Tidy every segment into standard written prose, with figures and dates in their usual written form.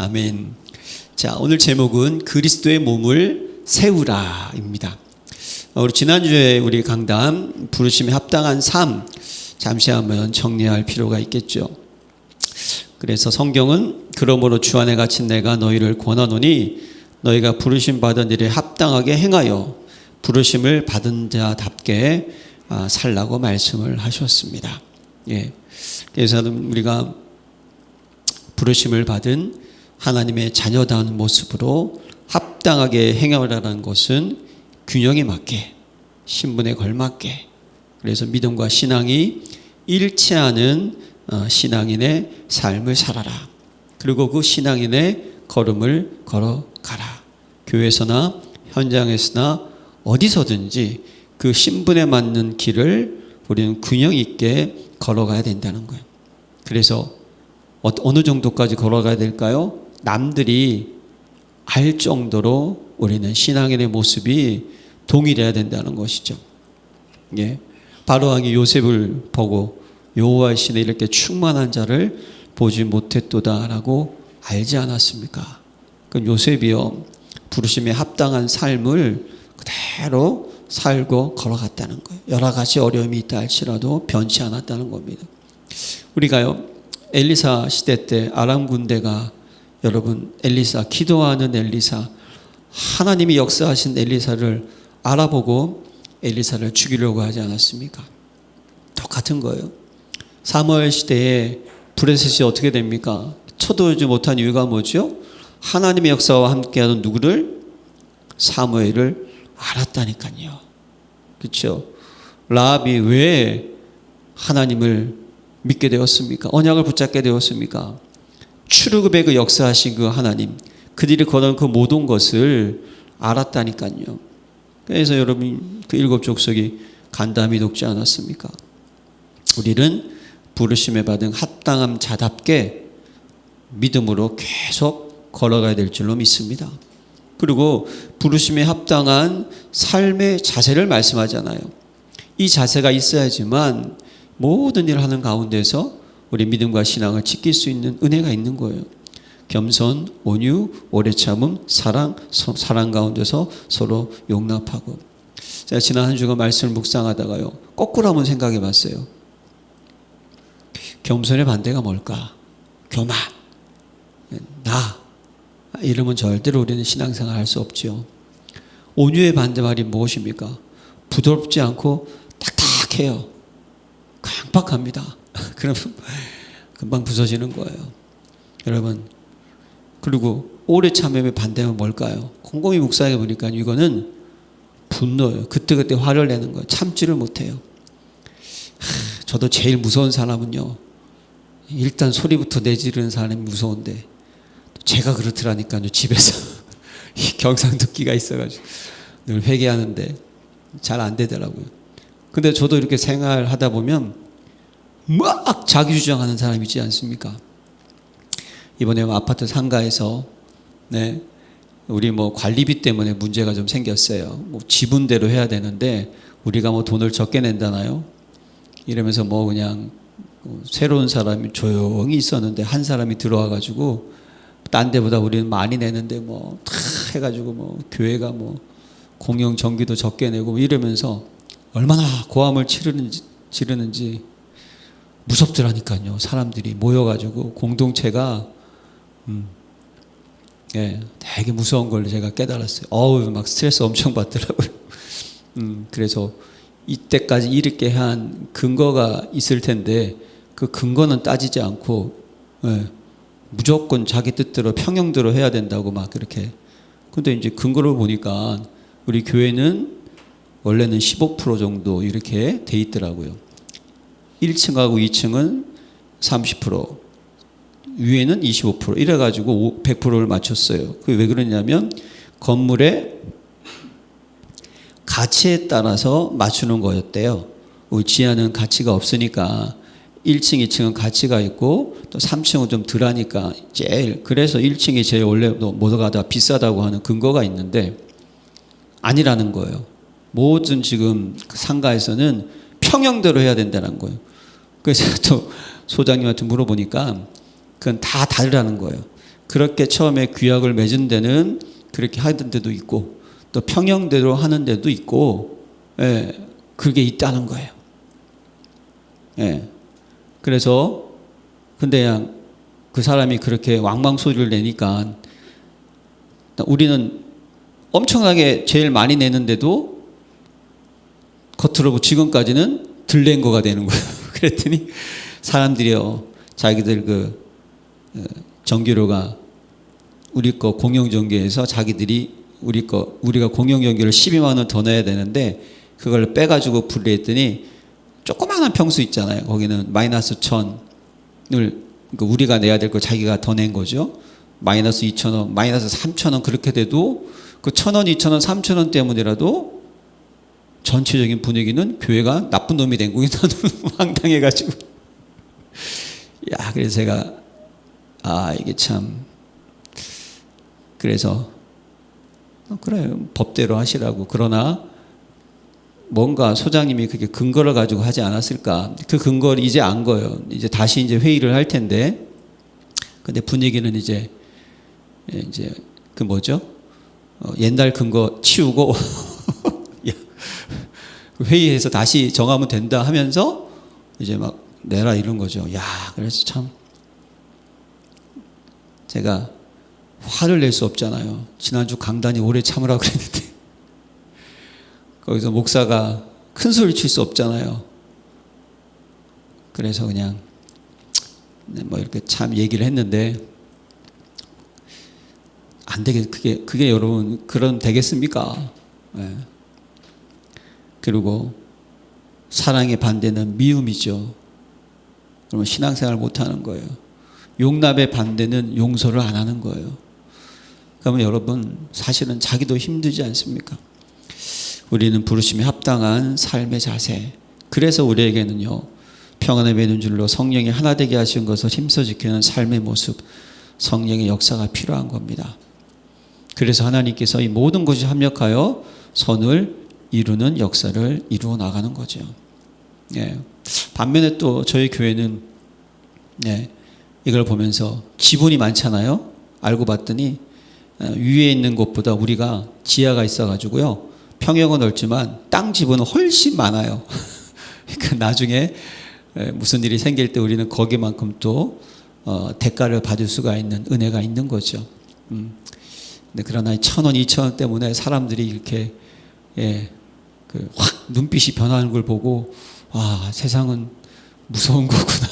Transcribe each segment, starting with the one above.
아멘. 자, 오늘 제목은 그리스도의 몸을 세우라입니다. 우리 지난주에 우리 강단 부르심에 합당한 삶 잠시 한번 정리할 필요가 있겠죠. 그래서 성경은 그러므로 주 안에 갇힌 내가 너희를 권하노니 너희가 부르심 받은 일에 합당하게 행하여 부르심을 받은 자답게 살라고 말씀을 하셨습니다. 예. 그래서 우리가 부르심을 받은 하나님의 자녀다운 모습으로 합당하게 행하라는 것은 균형에 맞게, 신분에 걸맞게, 그래서 믿음과 신앙이 일치하는 신앙인의 삶을 살아라. 그리고 그 신앙인의 걸음을 걸어가라. 교회에서나 현장에서나 어디서든지 그 신분에 맞는 길을 우리는 균형 있게 걸어가야 된다는 거예요. 그래서 어느 정도까지 걸어가야 될까요? 남들이 알 정도로 우리는 신앙인의 모습이 동일해야 된다는 것이죠. 예. 바로왕이 요셉을 보고 여호와의 신에 이렇게 충만한 자를 보지 못했도다라고 알지 않았습니까? 그 요셉이요, 부르심에 합당한 삶을 그대로 살고 걸어갔다는 거예요. 여러 가지 어려움이 있다 할지라도 변치 않았다는 겁니다. 우리가요, 엘리사 시대 때 아람 군대가, 여러분, 엘리사, 기도하는 엘리사, 하나님이 역사하신 엘리사를 알아보고 엘리사를 죽이려고 하지 않았습니까? 똑같은 거예요. 사무엘 시대에 브레셋이 어떻게 됩니까? 쳐들어오지 못한 이유가 뭐죠? 하나님의 역사와 함께하는 누구를? 사무엘을 알았다니까요. 그렇죠? 라합이 왜 하나님을 믿게 되었습니까? 언약을 붙잡게 되었습니까? 출애굽의 그 역사하신 그 하나님, 그들이 걸은 그 모든 것을 알았다니까요. 그래서 여러분 그 일곱 족속이 간담이 녹지 않았습니까? 우리는 부르심에 받은 합당한 자답게 믿음으로 계속 걸어가야 될 줄로 믿습니다. 그리고 부르심에 합당한 삶의 자세를 말씀하잖아요. 이 자세가 있어야지만 모든 일을 하는 가운데서 우리 믿음과 신앙을 지킬 수 있는 은혜가 있는 거예요. 겸손, 온유, 오래 참음, 사랑 가운데서 서로 용납하고. 제가 지난 한 주간 말씀을 묵상하다가요, 거꾸로 한번 생각해 봤어요. 겸손의 반대가 뭘까? 교만, 이러면 절대로 우리는 신앙생활 할 수 없죠. 온유의 반대말이 무엇입니까? 부드럽지 않고 딱딱해요. 강박합니다. 그러면 금방 부서지는 거예요. 여러분, 그리고 오래 참음의 반대는 뭘까요? 곰곰이 묵상해 보니까 이거는 분노예요. 그때그때 화를 내는 거예요. 참지를 못해요. 저도 제일 무서운 사람은요, 일단 소리부터 내지르는 사람이 무서운데 제가 그렇더라니까요. 집에서 경상도끼가 있어가지고 늘 회개하는데 잘 안 되더라고요. 근데 저도 이렇게 생활하다 보면 막 자기 주장하는 사람 있지 않습니까? 이번에 아파트 상가에서 우리 관리비 때문에 문제가 좀 생겼어요. 지분대로 해야 되는데 우리가 돈을 적게 낸다나요? 이러면서 그냥 새로운 사람이 조용히 있었는데 한 사람이 들어와가지고 딴 데보다 우리는 많이 내는데 다 해가지고 교회가 공영 전기도 적게 내고 이러면서 얼마나 고함을 지르는지 무섭더라니까요. 사람들이 모여가지고 공동체가 되게 무서운 걸 제가 깨달았어요. 막 스트레스 엄청 받더라고요. 그래서 이때까지 이렇게 한 근거가 있을 텐데 그 근거는 따지지 않고 무조건 자기 뜻대로 평형대로 해야 된다고 막 그렇게. 근데 이제 근거를 보니까 우리 교회는 원래는 15% 정도 이렇게 돼 있더라고요. 1층하고 2층은 30%, 위에는 25% 이래가지고 100%를 맞췄어요. 그게 왜 그러냐면 건물의 가치에 따라서 맞추는 거였대요. 우리 지하는 가치가 없으니까 1층, 2층은 가치가 있고 또 3층은 좀 덜하니까 그래서 1층이 제일 원래 뭐가 다 비싸다고 하는 근거가 있는데 아니라는 거예요. 모든 지금 상가에서는 평형대로 해야 된다는 거예요. 그래서 또 소장님한테 물어보니까 그건 다 다르다는 거예요. 그렇게 처음에 규약을 맺은 데는 그렇게 하던 데도 있고 또 평형대로 하는 데도 있고, 예, 그게 있다는 거예요. 예. 그래서 근데 그냥 그 사람이 그렇게 왕망 소리를 내니까 우리는 엄청나게 제일 많이 내는데도 겉으로 지금까지는 덜 낸 거가 되는 거예요. 그랬더니 사람들이요, 자기들 그 전기료가 우리 거 공영전기에서 자기들이 우리가 공영전기를 12만 원 더 내야 되는데 그걸 빼가지고 분리했더니 조그마한 평수 있잖아요. 거기는 마이너스 1,000을 우리가 내야 될 거 자기가 더 낸 거죠. 마이너스 2,000원, 마이너스 3,000원 그렇게 돼도 그 1,000원, 2,000원, 3,000원 때문이라도 전체적인 분위기는 교회가 나쁜 놈이 된 거긴 황당해가지고. 야, 그래서 제가 이게 참, 그래서 그래요, 법대로 하시라고. 그러나 뭔가 소장님이 그게 근거를 가지고 하지 않았을까. 그 근거를 이제 안 거예요. 이제 다시 이제 회의를 할 텐데, 근데 분위기는 이제 그 뭐죠? 옛날 근거 치우고 회의해서 다시 정하면 된다 하면서 이제 막 내라 이런 거죠. 야, 그래서 참 제가 화를 낼 수 없잖아요. 지난주 강단이 오래 참으라고 그랬는데 거기서 목사가 큰 소리 칠 수 없잖아요. 그래서 그냥 뭐 이렇게 참 얘기를 했는데 안 되겠, 그게 여러분, 그런 되겠습니까? 네. 그리고 사랑의 반대는 미움이죠. 그러면 신앙생활 못 하는 거예요. 용납의 반대는 용서를 안 하는 거예요. 그러면 여러분, 사실은 자기도 힘들지 않습니까? 우리는 부르심에 합당한 삶의 자세. 그래서 우리에게는요, 평안의 맨줄로 성령이 하나 되게 하신 것을 힘써 지키는 삶의 모습, 성령의 역사가 필요한 겁니다. 그래서 하나님께서 이 모든 것이 합력하여 선을 이루는 역사를 이루어 나가는 거죠. 예. 반면에 또 저희 교회는 이걸 보면서 지분이 많잖아요. 알고 봤더니 위에 있는 곳보다 우리가 지하가 있어가지고요, 평형은 넓지만 땅 지분은 훨씬 많아요. 그러니까 나중에 무슨 일이 생길 때 우리는 거기만큼 또 대가를 받을 수가 있는 은혜가 있는 거죠. 근데 그러나 1,000원, 2,000원 때문에 사람들이 이렇게 확 눈빛이 변하는 걸 보고, 와, 세상은 무서운 거구나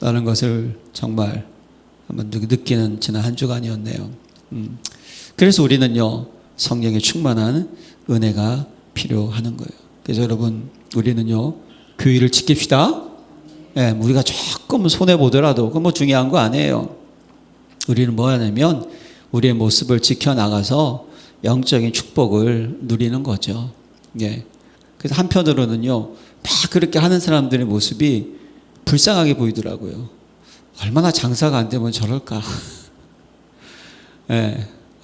라는 것을 정말 한번 느끼는 지난 한 주간이었네요. 그래서 우리는요, 성령의 충만한 은혜가 필요하는 거예요. 그래서 여러분, 우리는요, 교회를 지킵시다. 우리가 조금 손해보더라도 그건 뭐 중요한 거 아니에요. 우리는 뭐 하냐면 우리의 모습을 지켜나가서 영적인 축복을 누리는 거죠. 그래서 한편으로는요, 다 그렇게 하는 사람들의 모습이 불쌍하게 보이더라고요. 얼마나 장사가 안 되면 저럴까.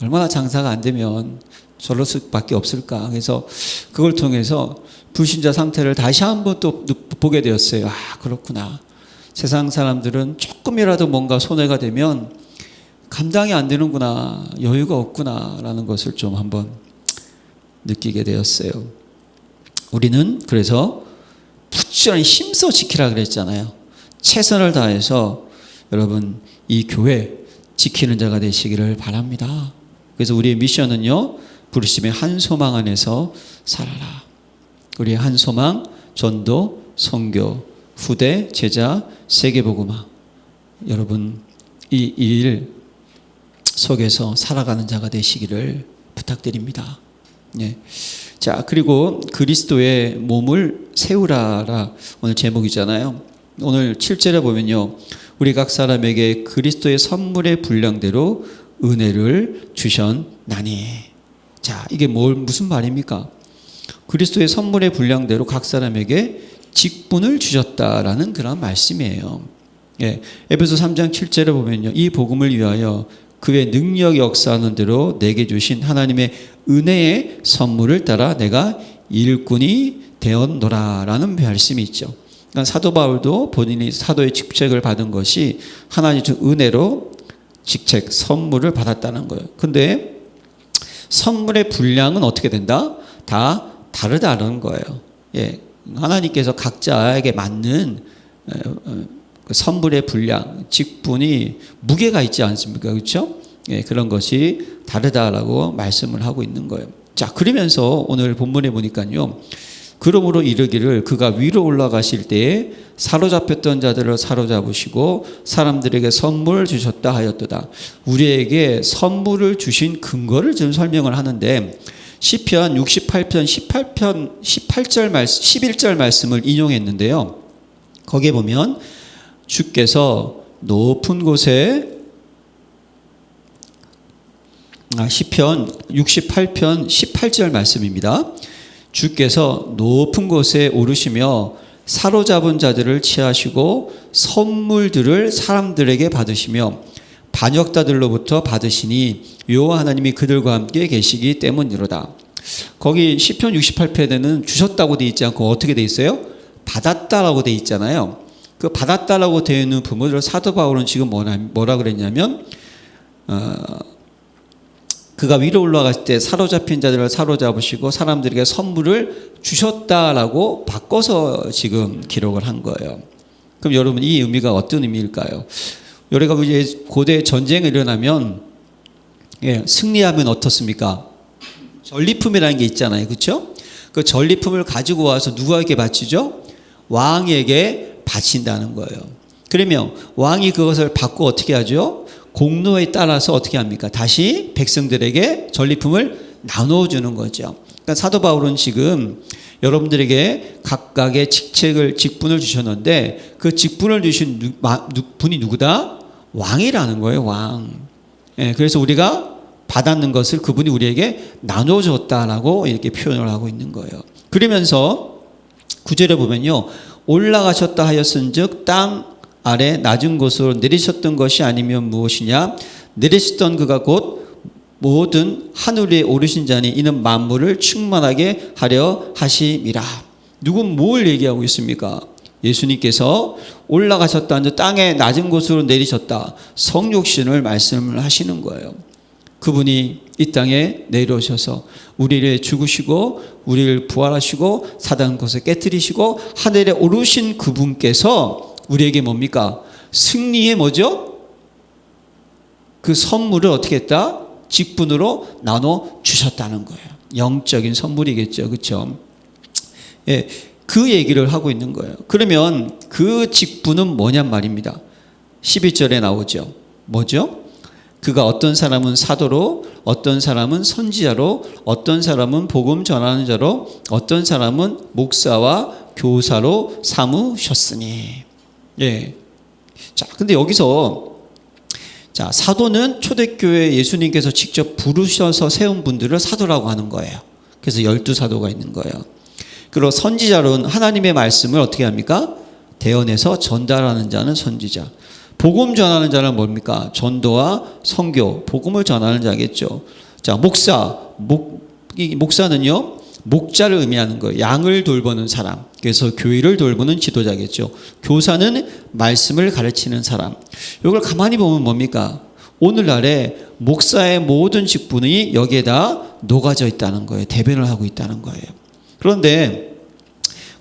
얼마나 장사가 안 되면 저럴 수밖에 없을까. 그래서 그걸 통해서 불신자 상태를 다시 한번 또 보게 되었어요. 그렇구나. 세상 사람들은 조금이라도 뭔가 손해가 되면 감당이 안 되는구나, 여유가 없구나 라는 것을 좀 한번 느끼게 되었어요. 우리는 그래서 부지런히 힘써 지키라 그랬잖아요. 최선을 다해서 여러분, 이 교회 지키는 자가 되시기를 바랍니다. 그래서 우리의 미션은요, 부르심의 한 소망 안에서 살아라. 우리의 한 소망, 전도, 선교, 후대, 제자, 세계복음화. 여러분, 이 일 속에서 살아가는 자가 되시기를 부탁드립니다. 자, 그리고 그리스도의 몸을 세우라라 오늘 제목이잖아요. 오늘 7절에 보면요, 우리 각 사람에게 그리스도의 선물의 분량대로 은혜를 주셨나니. 자, 이게 무슨 말입니까? 그리스도의 선물의 분량대로 각 사람에게 직분을 주셨다라는 그런 말씀이에요. 에베소 3장 7절에 보면요, 이 복음을 위하여 그의 능력이 역사하는 대로 내게 주신 하나님의 은혜의 선물을 따라 내가 일꾼이 되었노라라는 말씀이 있죠. 그러니까 사도 바울도 본인이 사도의 직책을 받은 것이 하나님의 은혜로 직책, 선물을 받았다는 거예요. 근데 선물의 분량은 어떻게 된다? 다 다르다는 거예요. 예, 하나님께서 각자에게 맞는 선물의 분량, 직분이 무게가 있지 않습니까? 그렇죠? 예, 그런 것이 다르다라고 말씀을 하고 있는 거예요. 자, 그러면서 오늘 본문에 보니까요. 그러므로 이르기를 그가 위로 올라가실 때에 사로잡혔던 자들을 사로잡으시고 사람들에게 선물을 주셨다 하였도다. 우리에게 선물을 주신 근거를 좀 설명을 하는데 시편 68편 18절 말씀, 11절 말씀을 인용했는데요. 거기에 보면 주께서 높은 곳에 시편 68편 18절 말씀입니다. 주께서 높은 곳에 오르시며 사로잡은 자들을 취하시고 선물들을 사람들에게 받으시며 반역자들로부터 받으시니 여호와 하나님이 그들과 함께 계시기 때문이로다. 거기 시편 68편에는 주셨다고 돼 있지 않고 어떻게 돼 있어요? 받았다라고 돼 있잖아요. 그 받았다라고 되어 있는 부분을 사도 바울은 지금 뭐라 그랬냐면 그가 위로 올라갔을 때 사로잡힌 자들을 사로잡으시고 사람들에게 선물을 주셨다라고 바꿔서 지금 기록을 한 거예요. 그럼 여러분 이 의미가 어떤 의미일까요? 우리가 이제 고대 전쟁이 일어나면 승리하면 어떻습니까? 전리품이라는 게 있잖아요. 그렇죠? 그 전리품을 가지고 와서 누구에게 바치죠? 왕에게 바친다는 거예요. 그러면 왕이 그것을 받고 어떻게 하죠? 공로에 따라서 어떻게 합니까? 다시 백성들에게 전리품을 나눠주는 거죠. 그러니까 사도 바울은 지금 여러분들에게 각각의 직분을 주셨는데 그 직분을 주신 분이 누구다? 왕이라는 거예요. 왕. 예, 그래서 우리가 받았는 것을 그분이 우리에게 나눠줬다라고 이렇게 표현을 하고 있는 거예요. 그러면서 9절에 보면요. 올라가셨다 하였은즉 땅 아래 낮은 곳으로 내리셨던 것이 아니면 무엇이냐? 내리셨던 그가 곧 모든 하늘 위에 오르신 자니 이는 만물을 충만하게 하려 하심이라. 누군 뭘 얘기하고 있습니까? 예수님께서 올라가셨다, 땅의 낮은 곳으로 내리셨다. 성육신을 말씀을 하시는 거예요. 그분이 이 땅에 내려오셔서 우리를 죽으시고 우리를 부활하시고 사단 것을 깨뜨리시고 하늘에 오르신 그분께서 우리에게 뭡니까? 승리의 뭐죠? 그 선물을 어떻게 했다? 직분으로 나눠 주셨다는 거예요. 영적인 선물이겠죠. 그렇죠? 예, 그 얘기를 하고 있는 거예요. 그러면 그 직분은 뭐냔 말입니다. 12절에 나오죠. 뭐죠? 그가 어떤 사람은 사도로, 어떤 사람은 선지자로, 어떤 사람은 복음 전하는 자로, 어떤 사람은 목사와 교사로 삼으셨으니. 예. 자, 근데 여기서 자, 사도는 초대교회 예수님께서 직접 부르셔서 세운 분들을 사도라고 하는 거예요. 그래서 12사도가 있는 거예요. 그리고 선지자로는 하나님의 말씀을 어떻게 합니까? 대언해서 전달하는 자는 선지자. 복음 전하는 자는 뭡니까? 전도와 선교, 복음을 전하는 자겠죠. 자, 목사는요, 목자를 의미하는 거예요. 양을 돌보는 사람. 그래서 교회를 돌보는 지도자겠죠. 교사는 말씀을 가르치는 사람. 이걸 가만히 보면 뭡니까? 오늘날에 목사의 모든 직분이 여기에다 녹아져 있다는 거예요. 대변을 하고 있다는 거예요. 그런데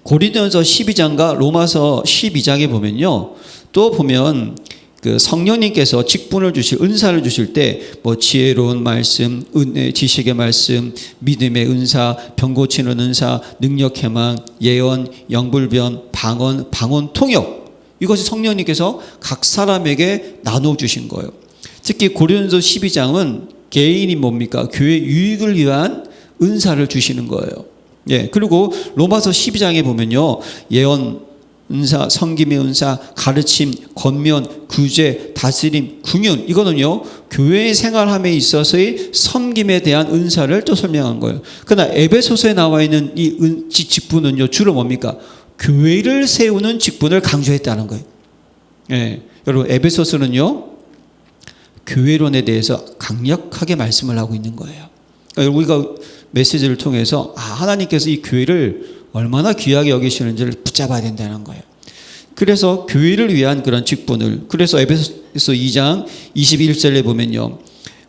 고린도전서 12장과 로마서 12장에 보면요. 또 보면 그 성령님께서 직분을 주실 은사를 주실 때 뭐 지혜로운 말씀, 은혜, 지식의 말씀, 믿음의 은사, 병 고치는 은사, 능력 해망, 예언, 영불변, 방언 통역, 이것이 성령님께서 각 사람에게 나눠 주신 거예요. 특히 고린도전서 12장은 개인이 뭡니까? 교회 유익을 위한 은사를 주시는 거예요. 예. 그리고 로마서 12장에 보면요. 예언 은사, 섬김의 은사, 가르침, 권면, 구제, 다스림, 궁윤, 이거는요 교회의 생활함에 있어서의 섬김에 대한 은사를 또 설명한 거예요. 그러나 에베소서에 나와 있는 이 직분은요 주로 뭡니까? 교회를 세우는 직분을 강조했다는 거예요. 예, 여러분 에베소서는요 교회론에 대해서 강력하게 말씀을 하고 있는 거예요. 그러니까 우리가 메시지를 통해서 하나님께서 이 교회를 얼마나 귀하게 여기시는지를 붙잡아야 된다는 거예요. 그래서 교회를 위한 그런 직분을, 그래서 에베소서 2장 21절에 보면요,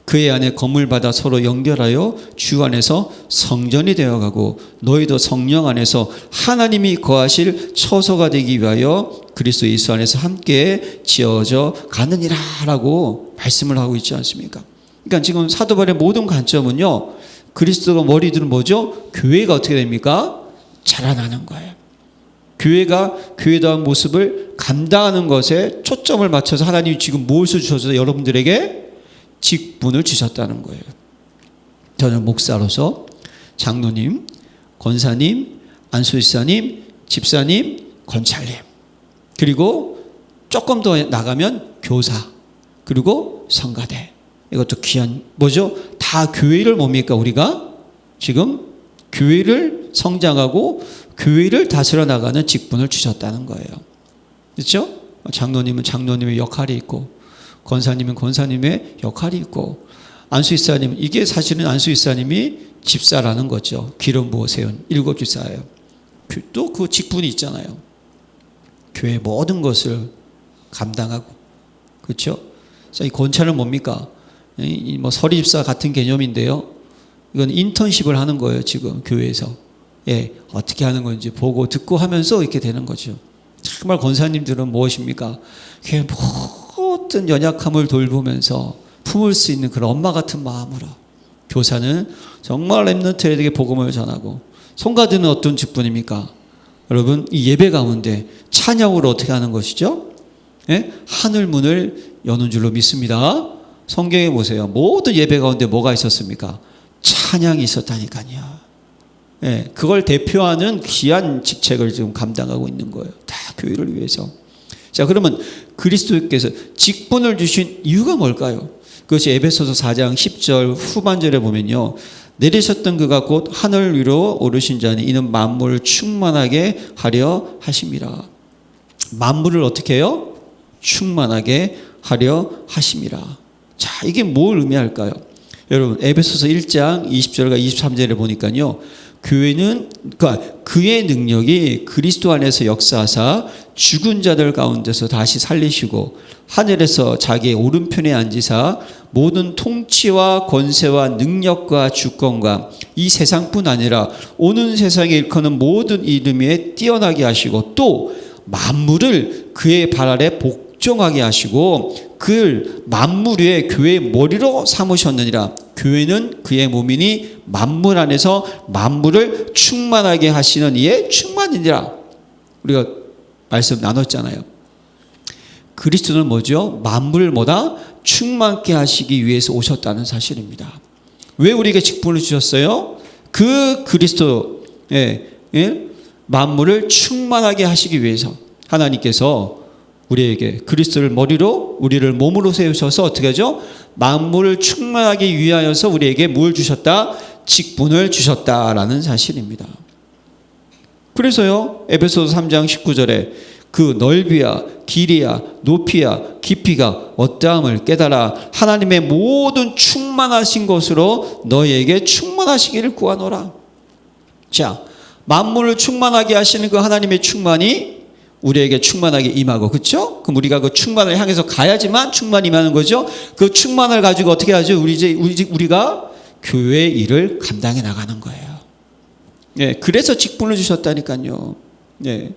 그의 안에 건물 받아 서로 연결하여 주 안에서 성전이 되어가고 너희도 성령 안에서 하나님이 거하실 처소가 되기 위하여 그리스도 예수 안에서 함께 지어져 가느니라 라고 말씀을 하고 있지 않습니까? 그러니까 지금 사도 바울의 모든 관점은요, 그리스도가 머리들은 뭐죠? 교회가 어떻게 됩니까? 자라나는 거예요. 교회가 교회다운 모습을 감당하는 것에 초점을 맞춰서 하나님이 지금 무엇을 주셔서 여러분들에게 직분을 주셨다는 거예요. 저는 목사로서 장로님, 권사님, 안수집사님, 집사님, 권찰님, 그리고 조금 더 나가면 교사, 그리고 성가대, 이것도 귀한 뭐죠? 다 교회를 뭡니까? 우리가 지금 교회를 성장하고 교회를 다스려 나가는 직분을 주셨다는 거예요. 그렇죠? 장로님은 장로님의 역할이 있고, 권사님은 권사님의 역할이 있고, 안수집사님, 이게 사실은 안수집사님이 집사라는 거죠. 기름 부어 세운 7 집사예요. 또 그 직분이 있잖아요. 교회 모든 것을 감당하고, 그렇죠? 이 권찰은 뭡니까? 뭐 서리집사 같은 개념인데요. 이건 인턴십을 하는 거예요. 지금 교회에서. 예, 어떻게 하는 건지 보고 듣고 하면서 이렇게 되는 거죠. 정말 권사님들은 무엇입니까? 모든 연약함을 돌보면서 품을 수 있는 그런 엄마 같은 마음으로. 교사는 정말 렘넌트에게 복음을 전하고, 성가대는 어떤 직분입니까? 여러분, 이 예배 가운데 찬양으로 어떻게 하는 것이죠? 예? 하늘 문을 여는 줄로 믿습니다. 성경에 보세요. 모든 예배 가운데 뭐가 있었습니까? 찬양이 있었다니까요. 예, 그걸 대표하는 귀한 직책을 지금 감당하고 있는 거예요. 다 교회를 위해서. 자, 그러면 그리스도께서 직분을 주신 이유가 뭘까요? 그것이 에베소서 4장 10절 후반절에 보면요, 내리셨던 그가 곧 하늘 위로 오르신 자니 이는 만물을 충만하게 하려 하심이라. 만물을 어떻게 해요? 충만하게 하려 하심이라. 자, 이게 뭘 의미할까요? 여러분, 에베소서 1장 20절과 23절에 보니까요, 교회는, 그러니까 그의 능력이 그리스도 안에서 역사하사 죽은 자들 가운데서 다시 살리시고 하늘에서 자기의 오른편에 앉으사 모든 통치와 권세와 능력과 주권과 이 세상뿐 아니라 오는 세상에 일컫는 모든 이름 위에 뛰어나게 하시고 또 만물을 그의 발 아래 복종하게 하시고 그 만물 위에 교회의 머리로 삼으셨느니라. 교회는 그의 몸이니 만물 안에서 만물을 충만하게 하시는 이의 충만이니라. 우리가 말씀 나눴잖아요. 그리스도는 뭐죠? 만물을 뭐다? 충만케 하시기 위해서 오셨다는 사실입니다. 왜 우리에게 직분을 주셨어요? 그 그리스도, 만물을 충만하게 하시기 위해서 하나님께서 우리에게 그리스도를 머리로 우리를 몸으로 세우셔서 어떻게 하죠? 만물을 충만하게 위하여서 우리에게 뭘 주셨다? 직분을 주셨다라는 사실입니다. 그래서요, 에베소서 3장 19절에 그 넓이야 길이야 높이야 깊이가 어떠함을 깨달아 하나님의 모든 충만하신 것으로 너희에게 충만하시기를 구하노라. 자, 만물을 충만하게 하시는 그 하나님의 충만이 우리에게 충만하게 임하고, 그렇죠? 그럼 우리가 그 충만을 향해서 가야지만 충만히 임하는 거죠. 그 충만을 가지고 어떻게 하죠? 우리가 교회의 일을 감당해 나가는 거예요. 예, 그래서 직분을 주셨다니까요. 예,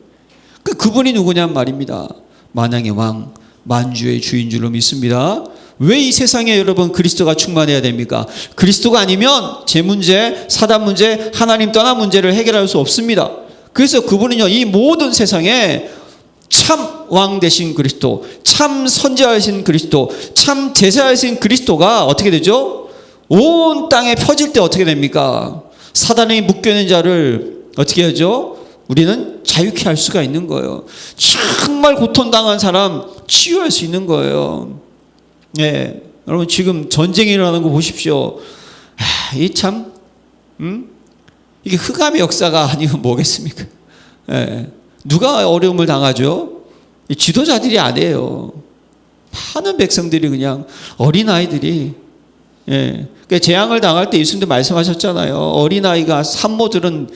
그분이 누구냔 말입니다. 만왕의 왕, 만주의 주인 줄로 믿습니다. 왜 이 세상에 여러분 그리스도가 충만해야 됩니까? 그리스도가 아니면 제 문제, 사단 문제, 하나님 떠난 문제를 해결할 수 없습니다. 그래서 그분은요, 이 모든 세상에 참 왕 되신 그리스도, 참 선지자이신 그리스도, 참 제사이신 그리스도가 어떻게 되죠? 온 땅에 펴질 때 어떻게 됩니까? 사단이 묶여있는 자를 어떻게 하죠? 우리는 자유케 할 수가 있는 거예요. 정말 고통당한 사람 치유할 수 있는 거예요. 예, 여러분 지금 전쟁이 일어나는 거 보십시오. 이 참, 이게 흑암의 역사가 아니면 뭐겠습니까? 예, 누가 어려움을 당하죠? 이 지도자들이 아니에요. 많은 백성들이 그냥 어린아이들이, 예, 그러니까 재앙을 당할 때 예수님도 말씀하셨잖아요. 어린아이가 산모들은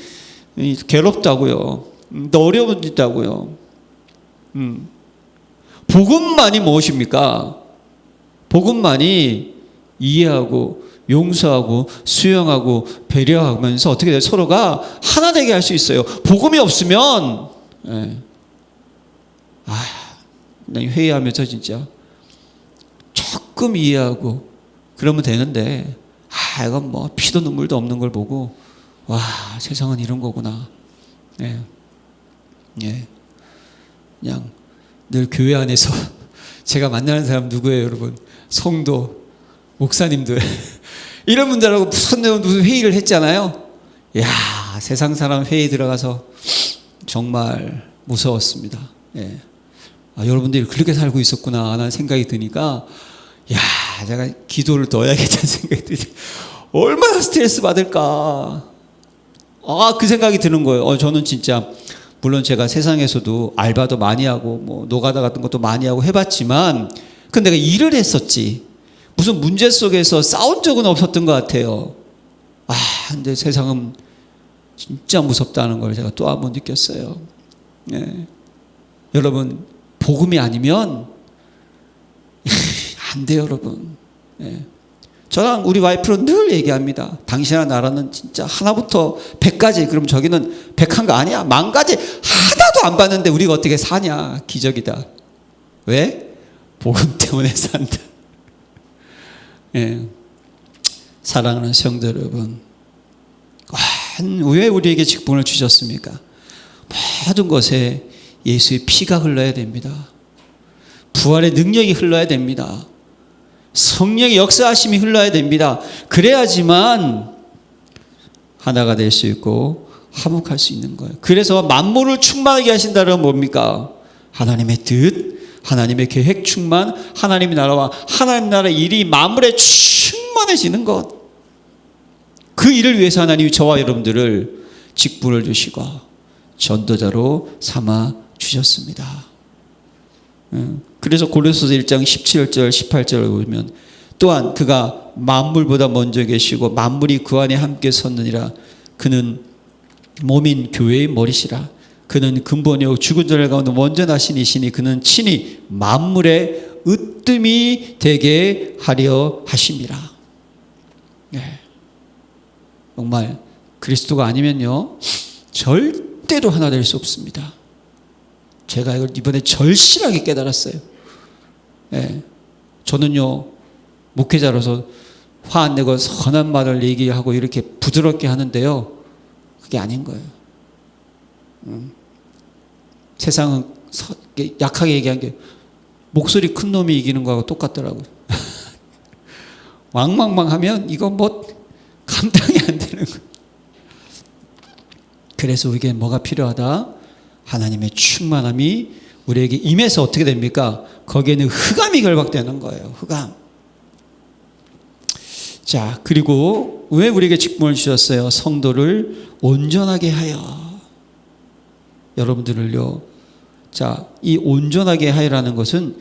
괴롭다고요. 또 어려움이 있다고요. 복음만이 무엇입니까? 복음만이 이해하고 용서하고 수용하고 배려하면서 어떻게 돼요? 서로가 하나 되게 할 수 있어요. 복음이 없으면 그냥 회의하면서 진짜 조금 이해하고 그러면 되는데 이건 뭐 피도 눈물도 없는 걸 보고 와, 세상은 이런 거구나. 그냥 늘 교회 안에서 제가 만나는 사람 누구예요, 여러분? 성도, 목사님들 이런 분들하고 무슨 회의를 했잖아요. 야, 세상 사람 회의 들어가서 정말 무서웠습니다. 여러분들이 그렇게 살고 있었구나 하는 생각이 드니까 야, 제가 기도를 더 해야겠다는 생각이 드니 얼마나 스트레스 받을까. 그 생각이 드는 거예요. 저는 진짜 물론 제가 세상에서도 알바도 많이 하고 뭐 노가다 같은 것도 많이 하고 해봤지만 근데 내가 일을 했었지 무슨 문제 속에서 싸운 적은 없었던 것 같아요. 근데 세상은 진짜 무섭다는 걸 제가 또 한 번 느꼈어요. 여러분 복음이 아니면 안 돼요, 여러분. 저랑 우리 와이프는 늘 얘기합니다. 당신이나 나라는 진짜 하나부터 100까지 그럼 저기는 101가 아니야. 10,000가지 하나도 안 봤는데 우리가 어떻게 사냐. 기적이다. 왜? 복음 때문에 산다. 사랑하는 성도 여러분, 왜 우리에게 직분을 주셨습니까? 모든 것에 예수의 피가 흘러야 됩니다. 부활의 능력이 흘러야 됩니다. 성령의 역사하심이 흘러야 됩니다. 그래야지만 하나가 될 수 있고 화목할 수 있는 거예요. 그래서 만물을 충만하게 하신다는 건 뭡니까? 하나님의 뜻, 하나님의 계획 충만, 하나님의 나라와 하나님 나라의 일이 만물에 충만해지는 것. 그 일을 위해서 하나님이 저와 여러분들을 직분을 주시고 전도자로 삼아 주셨습니다. 그래서 고린도서 1장 17절 18절을 보면 또한 그가 만물보다 먼저 계시고 만물이 그 안에 함께 섰느니라. 그는 몸인 교회의 머리시라. 그는 근본이요 죽은 자들 가운데 먼저 나신 이시니 그는 친히 만물의 으뜸이 되게 하려 하심이라. 정말 그리스도가 아니면요 절대로 하나 될 수 없습니다. 제가 이걸 이번에 절실하게 깨달았어요. 저는요 목회자로서 화 안 내고 선한 말을 얘기하고 이렇게 부드럽게 하는데요 그게 아닌 거예요. 세상은 약하게 얘기한 게 목소리 큰 놈이 이기는 거하고 똑같더라고요. 왕망망 하면 이거 뭐 감당이 안 되는 거예요. 그래서 우리에게 뭐가 필요하다? 하나님의 충만함이 우리에게 임해서 어떻게 됩니까? 거기에는 흑암이 결박되는 거예요. 흑암. 자, 그리고 왜 우리에게 직분을 주셨어요? 성도를 온전하게 하여. 여러분들을요. 자, 이 온전하게 하여라는 것은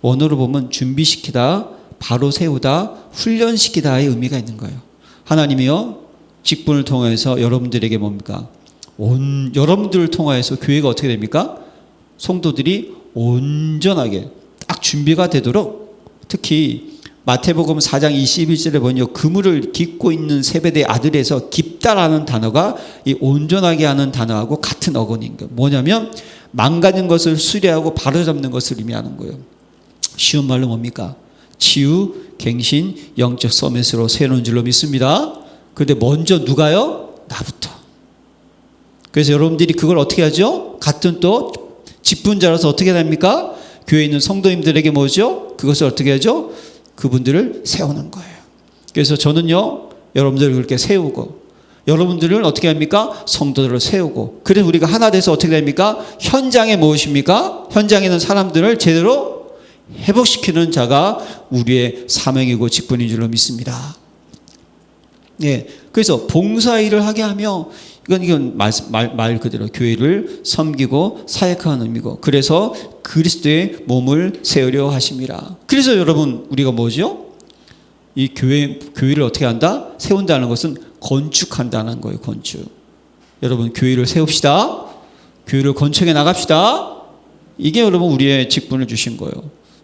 원어로 보면 준비시키다, 바로 세우다, 훈련시키다의 의미가 있는 거예요. 하나님이요 직분을 통해서 여러분들에게 뭡니까? 여러분들을 통하여서 교회가 어떻게 됩니까? 성도들이 온전하게 딱 준비가 되도록 특히 마태복음 4장 21절에 보면요 그물을 깃고 있는 세베대의 아들에서 깁다라는 단어가 이 온전하게 하는 단어하고 같은 어근인 거예요. 뭐냐면 망가진 것을 수리하고 바로잡는 것을 의미하는 거예요. 쉬운 말로 뭡니까? 치유, 갱신, 영적 서밋으로 세우는 줄로 믿습니다. 그런데 먼저 누가요? 나부터. 그래서 여러분들이 그걸 어떻게 하죠? 같은 또 직분자로서 어떻게 됩니까? 교회에 있는 성도님들에게 뭐죠? 그것을 어떻게 하죠? 그분들을 세우는 거예요. 그래서 저는요 여러분들을 그렇게 세우고 여러분들을 어떻게 합니까? 성도들을 세우고 그래서 우리가 하나 돼서 어떻게 됩니까? 현장에 무엇입니까? 현장에 있는 사람들을 제대로 회복시키는 자가 우리의 사명이고 직분인 줄로 믿습니다. 그래서 봉사일을 하게 하며 이건 말 그대로 교회를 섬기고 사역하는 의미고 그래서 그리스도의 몸을 세우려 하심이라. 그래서 여러분 우리가 뭐죠? 이 교회를 어떻게 한다? 세운다는 것은 건축한다는 거예요. 건축. 여러분 교회를 세웁시다. 교회를 건축해 나갑시다. 이게 여러분 우리의 직분을 주신 거예요.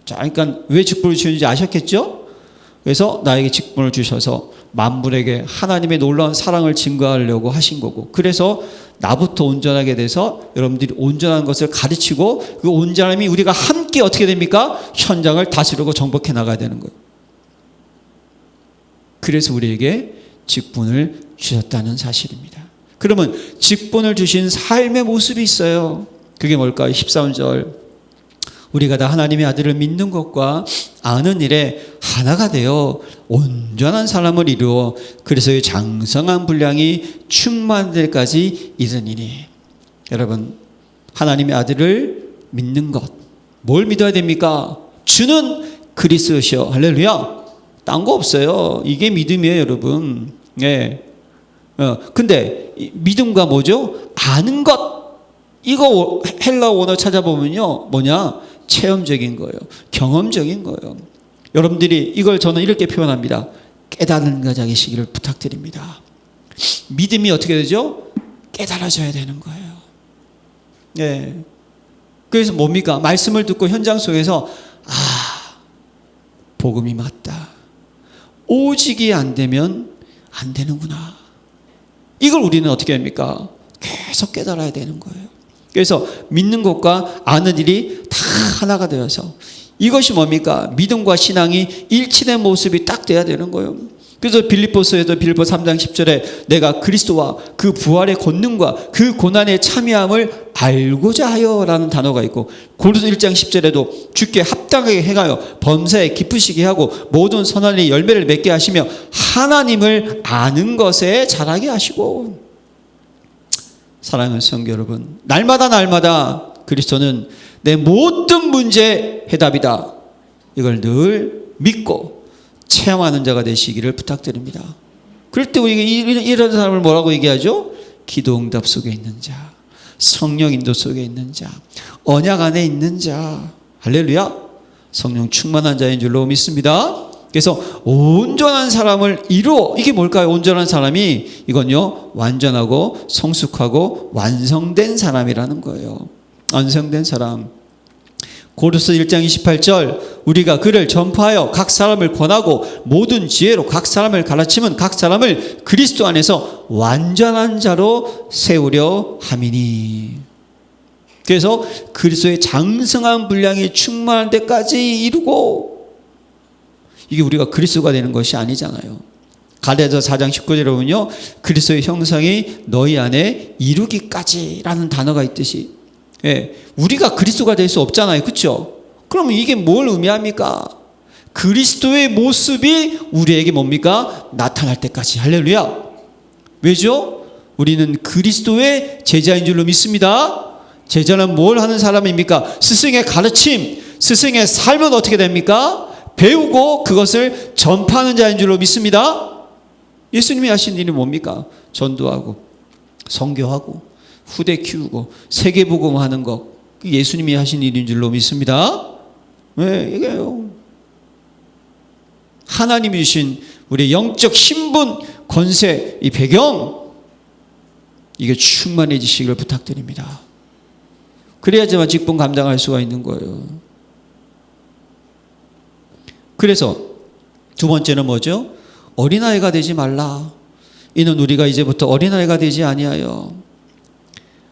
자, 그러니까 왜 직분을 주셨는지 아셨겠죠? 그래서 나에게 직분을 주셔서 만물에게 하나님의 놀라운 사랑을 증거하려고 하신 거고, 그래서 나부터 온전하게 돼서 여러분들이 온전한 것을 가르치고, 그 온전함이 우리가 함께 어떻게 됩니까? 현장을 다스리고 정복해 나가야 되는 거예요. 그래서 우리에게 직분을 주셨다는 사실입니다. 그러면 직분을 주신 삶의 모습이 있어요. 그게 뭘까요? 13절. 우리가 다 하나님의 아들을 믿는 것과 아는 일에 하나가 되어 온전한 사람을 이루어 그리스도의 장성한 분량이 충만될 때까지 이르니니. 여러분, 하나님의 아들을 믿는 것, 뭘 믿어야 됩니까? 주는 그리스도시여. 할렐루야. 딴 거 없어요. 이게 믿음이에요, 여러분. 예. 근데 믿음과 뭐죠? 아는 것. 이거 헬라어 원어 찾아보면요, 뭐냐? 체험적인 거예요. 경험적인 거예요. 여러분들이 이걸 저는 이렇게 표현합니다. 깨달은 가정이시기를 부탁드립니다. 믿음이 어떻게 되죠? 깨달아져야 되는 거예요. 예. 그래서 뭡니까? 말씀을 듣고 현장 속에서 복음이 맞다. 오직이 안 되면 안 되는구나. 이걸 우리는 어떻게 합니까? 계속 깨달아야 되는 거예요. 그래서 믿는 것과 아는 일이 다 하나가 되어서, 이것이 뭡니까? 믿음과 신앙이 일치된 모습이 딱 돼야 되는 거예요. 그래서 빌립보서에도 빌립보 3장 10절에 내가 그리스도와 그 부활의 권능과 그 고난에 참여함을 알고자 하여라는 단어가 있고, 고린도서 1장 10절에도 주께 합당하게 행하여 범사에 기쁘시게 하고 모든 선한 일에 열매를 맺게 하시며 하나님을 아는 것에 자라게 하시고. 사랑하는 성도 여러분, 날마다 그리스도는 내 모든 문제의 해답이다. 이걸 늘 믿고 체험하는 자가 되시기를 부탁드립니다. 그럴 때 우리가 이런 사람을 뭐라고 얘기하죠? 기도 응답 속에 있는 자, 성령 인도 속에 있는 자, 언약 안에 있는 자. 할렐루야. 성령 충만한 자인 줄로 믿습니다. 그래서 온전한 사람을 이루어. 이게 뭘까요? 온전한 사람이, 이건요, 완전하고 성숙하고 완성된 사람이라는 거예요. 완성된 사람. 고린도서 1장 28절 우리가 그를 전파하여 각 사람을 권하고 모든 지혜로 각 사람을 가르치면 각 사람을 그리스도 안에서 완전한 자로 세우려 함이니. 그래서 그리스도의 장성한 분량이 충만할 때까지 이루고. 이게 우리가 그리스도가 되는 것이 아니잖아요. 갈라디아서 4장 19절에 보면요, 그리스도의 형상이 너희 안에 이루기까지라는 단어가 있듯이, 예, 우리가 그리스도가 될 수 없잖아요. 그렇죠? 그러면 이게 뭘 의미합니까? 그리스도의 모습이 우리에게 뭡니까? 나타날 때까지. 할렐루야. 왜죠? 우리는 그리스도의 제자인 줄로 믿습니다. 제자는 뭘 하는 사람입니까? 스승의 가르침, 스승의 삶은 어떻게 됩니까? 배우고 그것을 전파하는 자인 줄로 믿습니다. 예수님이 하신 일이 뭡니까? 전도하고 선교하고 후대 키우고 세계복음하는 것, 예수님이 하신 일인 줄로 믿습니다. 네, 이게요. 하나님이 주신 우리의 영적 신분, 권세, 이 배경, 이게 충만해지시길 부탁드립니다. 그래야지만 직분 감당할 수가 있는 거예요. 그래서 두 번째는 뭐죠? 어린아이가 되지 말라. 이는 우리가 이제부터 어린아이가 되지 아니하여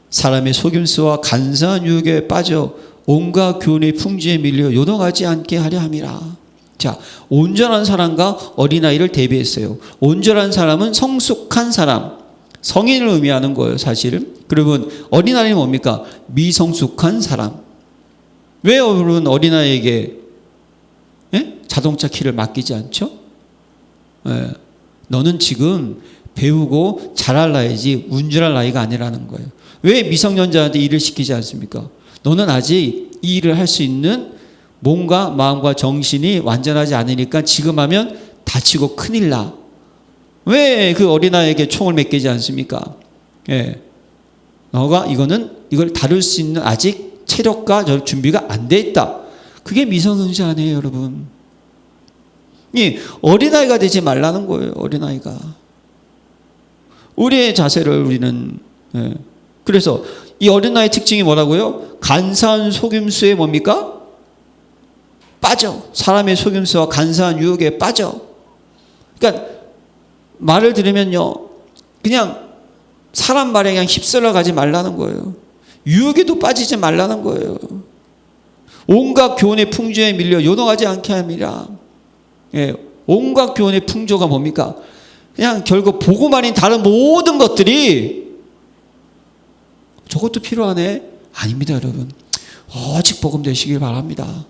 사람의 속임수와 간사한 유혹에 빠져 온갖 교훈의 풍지에 밀려 요동하지 않게 하려 함이라. 자, 온전한 사람과 어린아이를 대비했어요. 온전한 사람은 성숙한 사람, 성인을 의미하는 거예요, 사실은. 그러면 어린아이는 뭡니까? 미성숙한 사람. 왜 여러분 어린아이에게 자동차 키를 맡기지 않죠? 예. 너는 지금 배우고 잘할 나이지 운전할 나이가 아니라는 거예요. 왜 미성년자한테 일을 시키지 않습니까? 너는 아직 이 일을 할 수 있는 몸과 마음과 정신이 완전하지 않으니까 지금 하면 다치고 큰일 나. 왜 그 어린아이에게 총을 맡기지 않습니까? 예. 너가 이걸 다룰 수 있는 아직 체력과 준비가 안 돼 있다. 그게 미성년자 아니에요, 여러분. 이 어린아이가 되지 말라는 거예요. 어린아이가. 우리의 자세를 우리는, 예. 그래서 이 어린아이 특징이 뭐라고요? 간사한 속임수에 뭡니까? 빠져. 사람의 속임수와 간사한 유혹에 빠져. 그러니까 말을 들으면요, 그냥 사람 말에 그냥 휩쓸려 가지 말라는 거예요. 유혹에도 빠지지 말라는 거예요. 온갖 교훈의 풍조에 밀려 요동하지 않게 함이라. 예, 온갖 교훈의 풍조가 뭡니까? 그냥 결국 보고만 있는 다른 모든 것들이 저것도 필요하네? 아닙니다, 여러분. 오직 복음 되시길 바랍니다.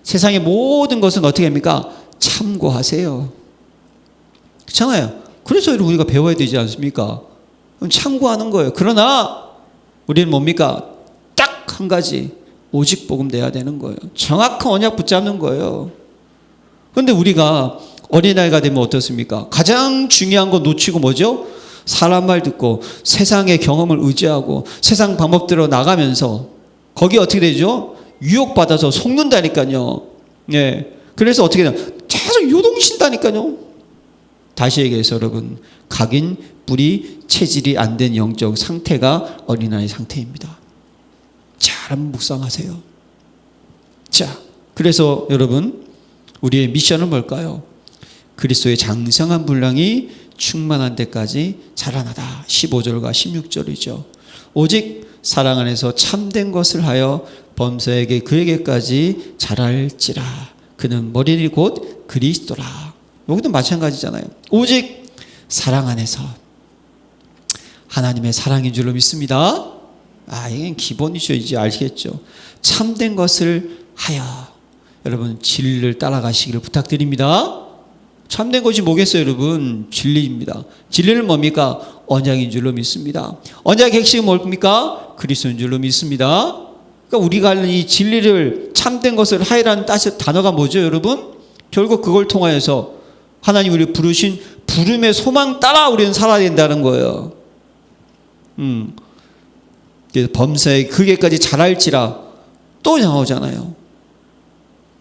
세상의 모든 것은 어떻게 합니까? 참고하세요. 그렇잖아요. 그래서 우리가 배워야 되지 않습니까? 참고하는 거예요. 그러나 우리는 뭡니까? 딱 한 가지, 오직 복음 돼야 되는 거예요. 정확한 언약 붙잡는 거예요. 그런데 우리가 어린아이가 되면 어떻습니까? 가장 중요한 거 놓치고 뭐죠? 사람 말 듣고 세상의 경험을 의지하고 세상 방법대로 나가면서 거기 어떻게 되죠? 유혹받아서 속는다니까요. 예. 그래서 어떻게 되나? 계속 요동친다니까요. 다시 얘기해서 여러분, 각인, 뿌리, 체질이 안 된 영적 상태가 어린아이 상태입니다. 잘 묵상하세요. 자, 그래서 여러분, 우리의 미션은 뭘까요? 그리스도의 장성한 분량이 충만한 데까지 자라나다. 15절과 16절이죠. 오직 사랑 안에서 참된 것을 하여 범사에게 그에게까지 자랄지라. 그는 머리니 곧 그리스도라. 여기도 마찬가지잖아요. 오직 사랑 안에서. 하나님의 사랑인 줄로 믿습니다. 이건 기본이죠. 이제 아시겠죠. 참된 것을 하여. 여러분, 진리를 따라가시기를 부탁드립니다. 참된 것이 뭐겠어요, 여러분? 진리입니다. 진리는 뭡니까? 언약인 줄로 믿습니다. 언약의 핵심은 뭡니까? 그리스도인 줄로 믿습니다. 그러니까 우리가 하는 이 진리를 참된 것을 하여라는 단어가 뭐죠, 여러분? 결국 그걸 통하여서 하나님 우리 부르신 부름의 소망 따라 우리는 살아야 된다는 거예요. 그래서 범사에 그게까지 자랄지라 또 나오잖아요.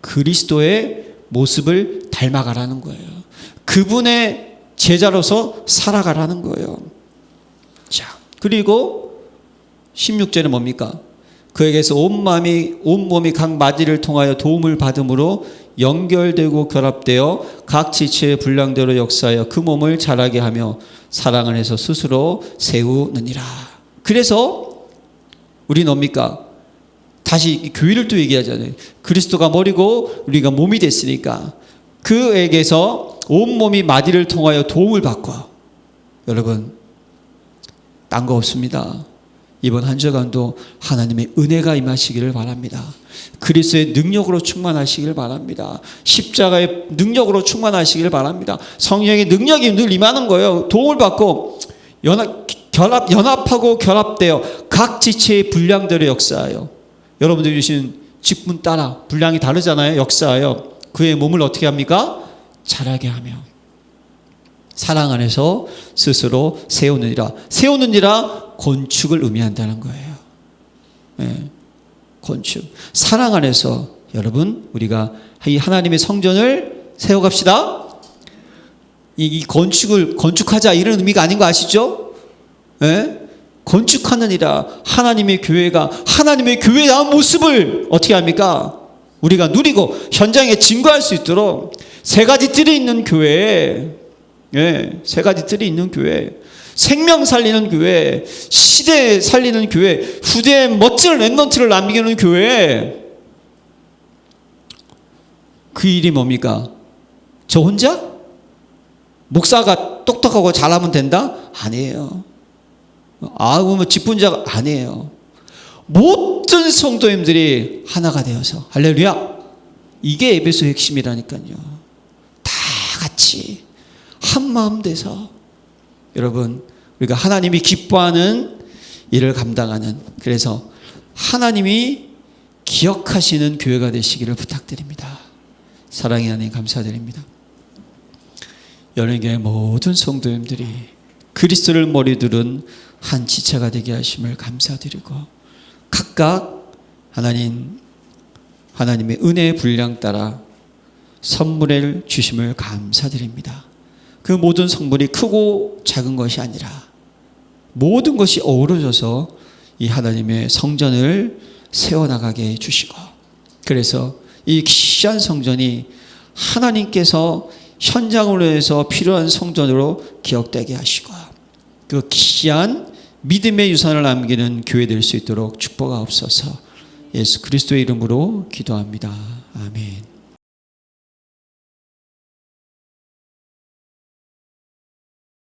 그리스도의 모습을 닮아가라는 거예요. 그분의 제자로서 살아가라는 거예요. 자, 그리고 16절은 뭡니까? 그에게서 온 몸이 각 마디를 통하여 도움을 받음으로 연결되고 결합되어 각 지체의 분량대로 역사하여 그 몸을 자라게 하며 사랑 안에서 스스로 세우느니라. 그래서 우리는 뭡니까? 다시 교회를 또 얘기하잖아요. 그리스도가 머리고 우리가 몸이 됐으니까 그에게서 온몸이 마디를 통하여 도움을 받고. 여러분, 딴 거 없습니다. 이번 한 주간도 하나님의 은혜가 임하시기를 바랍니다. 그리스도의 능력으로 충만하시기를 바랍니다. 십자가의 능력으로 충만하시기를 바랍니다. 성령의 능력이 늘 임하는 거예요. 도움을 받고 연합하고 결합되어 각 지체의 분량대로 역사하여. 여러분들이 주신 직분 따라 분량이 다르잖아요. 역사하여 그의 몸을 어떻게 합니까? 자라게 하며 사랑 안에서 스스로 세우느니라. 세우느니라 건축을 의미한다는 거예요. 네, 건축. 사랑 안에서 여러분 우리가 이 하나님의 성전을 세워갑시다. 이 건축을 건축하자 이런 의미가 아닌 거 아시죠? 네? 건축하느니라. 하나님의 교회가 하나님의 교회다운 모습을 어떻게 합니까? 우리가 누리고 현장에 증거할 수 있도록 세 가지 뜰이 있는 교회, 세 가지 뜰이 있는 교회, 생명 살리는 교회, 시대 살리는 교회, 후대에 멋진 랩넌트를 남기는 교회. 그 일이 뭡니까? 저 혼자? 목사가 똑똑하고 잘하면 된다? 아니에요. 뭐 직분자가 아니에요. 모든 성도님들이 하나가 되어서 할렐루야. 이게 에베소 핵심이라니까요. 다 같이 한 마음 돼서 여러분 우리가 하나님이 기뻐하는 일을 감당하는, 그래서 하나님이 기억하시는 교회가 되시기를 부탁드립니다. 사랑의 하나님 감사드립니다. 연예계의 모든 성도님들이 그리스도를 머리 두른 한 지체가 되게 하심을 감사드리고 각각 하나님의 은혜의 분량 따라 선물을 주심을 감사드립니다. 그 모든 성물이 크고 작은 것이 아니라 모든 것이 어우러져서 이 하나님의 성전을 세워나가게 해주시고, 그래서 이 귀한 성전이 하나님께서 현장으로 해서 필요한 성전으로 기억되게 하시고, 그 귀한 믿음의 유산을 남기는 교회 될 수 있도록 축복하옵소서. 예수 그리스도의 이름으로 기도합니다. 아멘.